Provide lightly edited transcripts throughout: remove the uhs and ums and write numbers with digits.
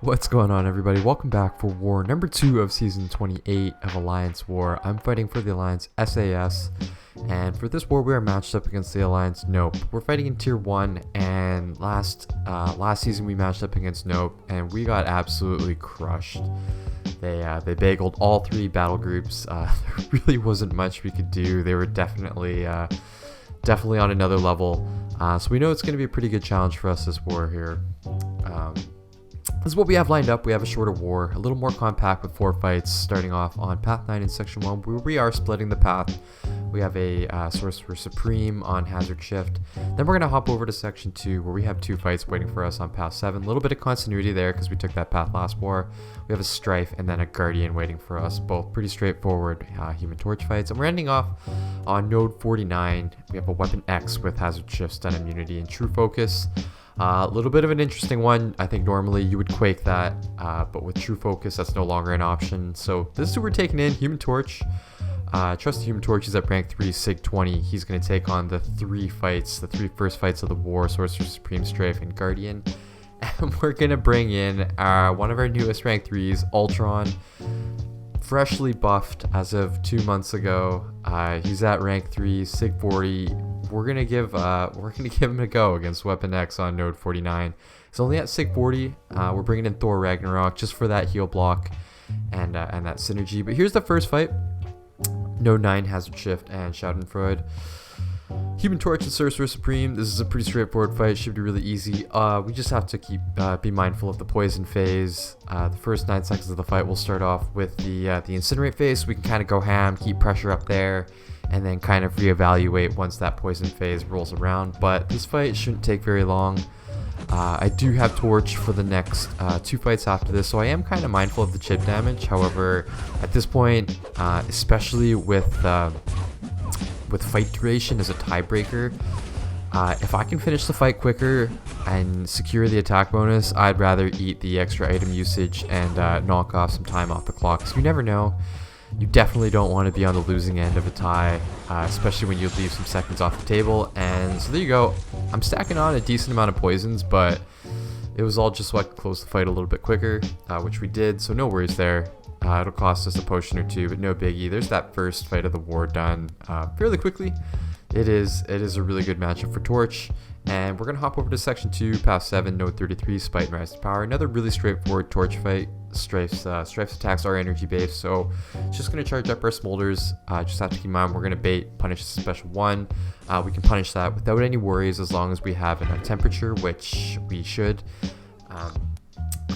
What's going on, everybody? Welcome back for war number 2 of season 28 of Alliance War. I'm fighting for the Alliance SAS, and for this war we are matched up against the Alliance Nøpe. We're fighting in tier 1, and last season we matched up against Nøpe and we got absolutely crushed. They bageled all 3 battle groups. There really wasn't much we could do. They were definitely on another level. So we know it's going to be a pretty good challenge for us this war here. This is what we have lined up. We have a shorter war, a little more compact with 4 fights, starting off on Path 9 in Section 1, where we are splitting the path. We have a Sorcerer Supreme on Hazard Shift. Then we're going to hop over to Section 2, where we have 2 fights waiting for us on Path 7. A little bit of continuity there, because we took that path last war. We have a Strife and then a Guardian waiting for us, both pretty straightforward Human Torch fights. And we're ending off on Node 49. We have a WpnX with Hazard Shift, Stun Immunity, and True Focus. A little bit of an interesting one. I think normally you would quake that, but with True Focus, that's no longer an option. So this is who we're taking in, Human Torch. Trust the Human Torch is at rank 3, Sig 20. He's going to take on the 3 first fights of the war, Sorcerer Supreme, Strafe, and Guardian. And we're going to bring in one of our newest rank 3s, Ultron. Freshly buffed as of 2 months ago. He's at rank 3, Sig 40. We're gonna give him a go against WpnX on Node 49. He's only at Sig 40. We're bringing in Thor Ragnarok just for that heal block and that synergy. But here's the first fight. Node 9 Hazard Shift and Shaudenfreude. Human Torch and Sorcerer Supreme. This is a pretty straightforward fight. Should be really easy. We just have to be mindful of the poison phase. The first 9 seconds of the fight will start off with the Incinerate phase. So we can kind of go ham, keep pressure up there, and then kind of reevaluate once that poison phase rolls around. But this fight shouldn't take very long. I do have Torch for the next 2 fights after this, so I am kind of mindful of the chip damage. However, at this point, especially with fight duration as a tiebreaker, if I can finish the fight quicker and secure the attack bonus, I'd rather eat the extra item usage and knock off some time off the clock, because you never know. You definitely don't want to be on the losing end of a tie, especially when you leave some seconds off the table. And so there you go. I'm stacking on a decent amount of poisons, but it was all just so I could close the fight a little bit quicker, which we did, so no worries there. It'll cost us a potion or 2, but no biggie. There's that first fight of the war done fairly quickly. It is a really good matchup for Torch. And we're going to hop over to Section 2, Path 7, Node 33, Spite and Rise to Power. Another really straightforward Torch fight. Strife's attacks are energy based, so just going to charge up our Smolders. Just have to keep in mind we're going to bait punish the special 1. We can punish that without any worries as long as we have enough temperature, which we should.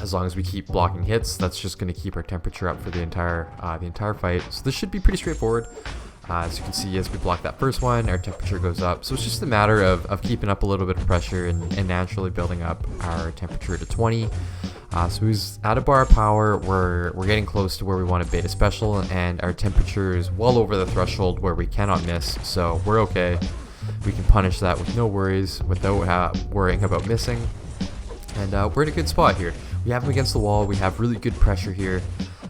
As long as we keep blocking hits, that's just going to keep our temperature up for the entire fight. So this should be pretty straightforward. As you can see, as we block that first one, our temperature goes up. So it's just a matter of keeping up a little bit of pressure and naturally building up our temperature to 20. So he's at a bar of power. We're getting close to where we want to bait a special, and our temperature is well over the threshold where we cannot miss. So we're okay. We can punish that with no worries, without worrying about missing. And we're in a good spot here. We have him against the wall. We have really good pressure here.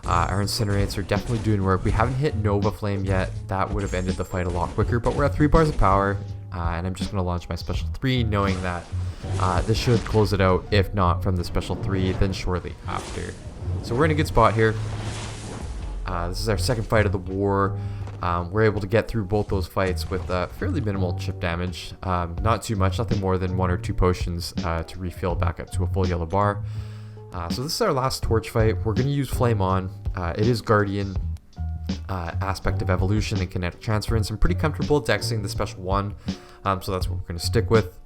Our Incinerates are definitely doing work. We haven't hit Nova Flame yet. That would have ended the fight a lot quicker, but we're at 3 bars of power, and I'm just going to launch my special 3, knowing that this should close it out, if not from the special 3, then shortly after. So we're in a good spot here. This is our second fight of the war. We're able to get through both those fights with fairly minimal chip damage. Not too much, nothing more than 1 or 2 potions to refill back up to a full yellow bar. So this is our last Torch fight. We're going to use Flame On. It is Guardian, aspect of Evolution and Kinetic Transference. I'm pretty comfortable dexing the special 1, so that's what we're going to stick with.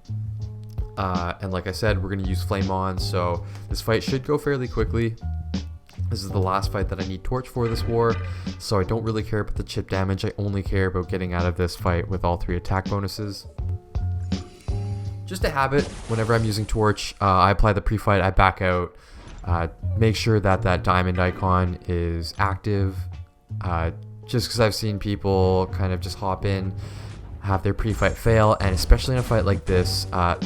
And like I said, we're going to use Flame On, so this fight should go fairly quickly. This is the last fight that I need Torch for this war, so I don't really care about the chip damage. I only care about getting out of this fight with all 3 attack bonuses. Just a habit, whenever I'm using Torch, I apply the pre-fight, I back out. Make sure that diamond icon is active, just because I've seen people kind of just hop in, have their pre-fight fail, and especially in a fight like this, I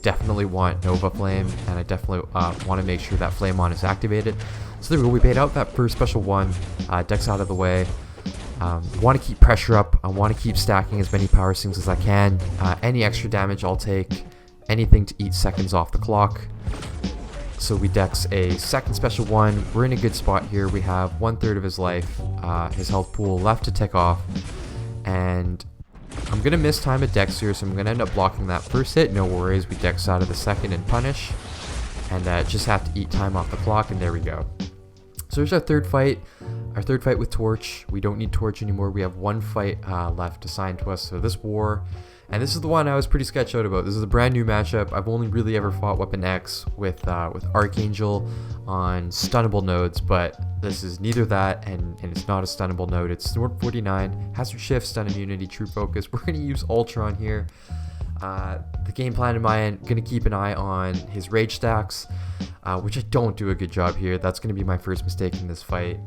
definitely want Nova Flame, and I definitely want to make sure that Flame On is activated. So there we go, we bait out that first special 1, Dex out of the way. Want to keep pressure up, I want to keep stacking as many power sinks as I can. Any extra damage I'll take, anything to eat seconds off the clock. So we dex a second special one. We're in a good spot here. We have 1/3 of his life, his health pool left to tick off. And I'm going to miss time at dex here, so I'm going to end up blocking that first hit. No worries, we dex out of the second and punish. And just have to eat time off the clock, and there we go. So there's our third fight. Our third fight with Torch. We don't need Torch anymore. We have one fight left assigned to us. So this war, and this is the one I was pretty sketched out about. This is a brand new matchup. I've only really ever fought WpnX with Archangel on stunnable nodes, but this is neither that, and it's not a stunnable node. It's Sword 49, Hazard Shift, Stun Immunity, True Focus. We're going to use Ultron here. The game plan in my end, going to keep an eye on his rage stacks, which I don't do a good job here. That's going to be my first mistake in this fight.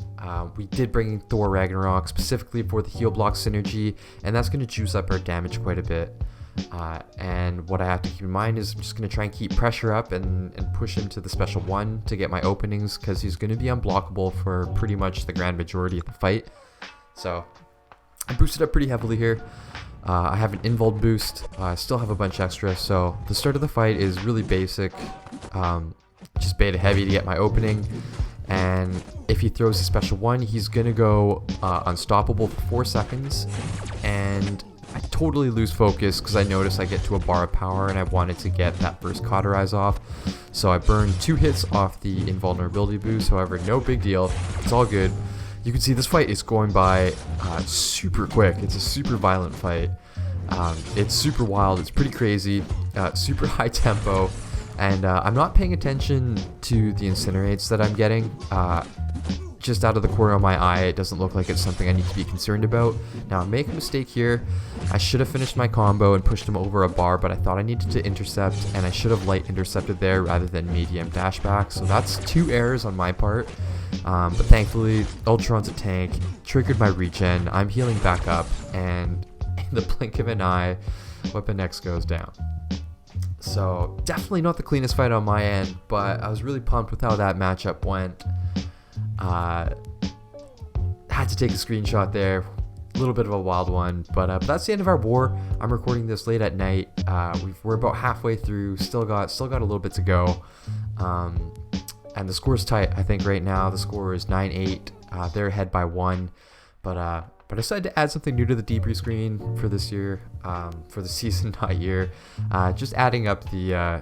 We did bring in Thor Ragnarok specifically for the heal block synergy, and that's going to juice up our damage quite a bit. And what I have to keep in mind is I'm just going to try and keep pressure up and push him to the special one to get my openings, because he's going to be unblockable for pretty much the grand majority of the fight. So I boosted up pretty heavily here. I have an invuln boost. I still have a bunch extra, so the start of the fight is really basic. Just beta heavy to get my opening, and if he throws a special one, he's gonna go unstoppable for 4 seconds, and I totally lose focus because I notice I get to a bar of power and I wanted to get that first cauterize off, so I burned 2 hits off the invulnerability boost. However, no big deal, it's all good. You can see this fight is going by super quick. It's a super violent fight. It's super wild. It's pretty crazy. Super high tempo. And I'm not paying attention to the incinerates that I'm getting. Just out of the corner of my eye, it doesn't look like it's something I need to be concerned about. Now, I make a mistake here. I should have finished my combo and pushed him over a bar, but I thought I needed to intercept, and I should have light intercepted there rather than medium dash back. So that's 2 errors on my part. But thankfully, Ultron's a tank, triggered my regen, I'm healing back up, and in the blink of an eye, WpnX goes down. So definitely not the cleanest fight on my end, but I was really pumped with how that matchup went. Had to take a screenshot there. A little bit of a wild one, but that's the end of our war. I'm recording this late at night. We're about halfway through. Still got a little bit to go. And the score's tight. I think right now the score is 9-8. They're ahead by 1, but I decided to add something new to the debrief screen for this year, for the season, not year. Just adding up the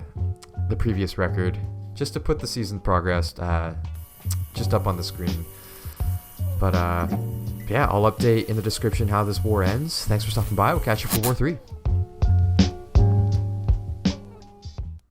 previous record, just to put the season progress just up on the screen. But yeah, I'll update in the description how this war ends. Thanks for stopping by. We'll catch you for War 3.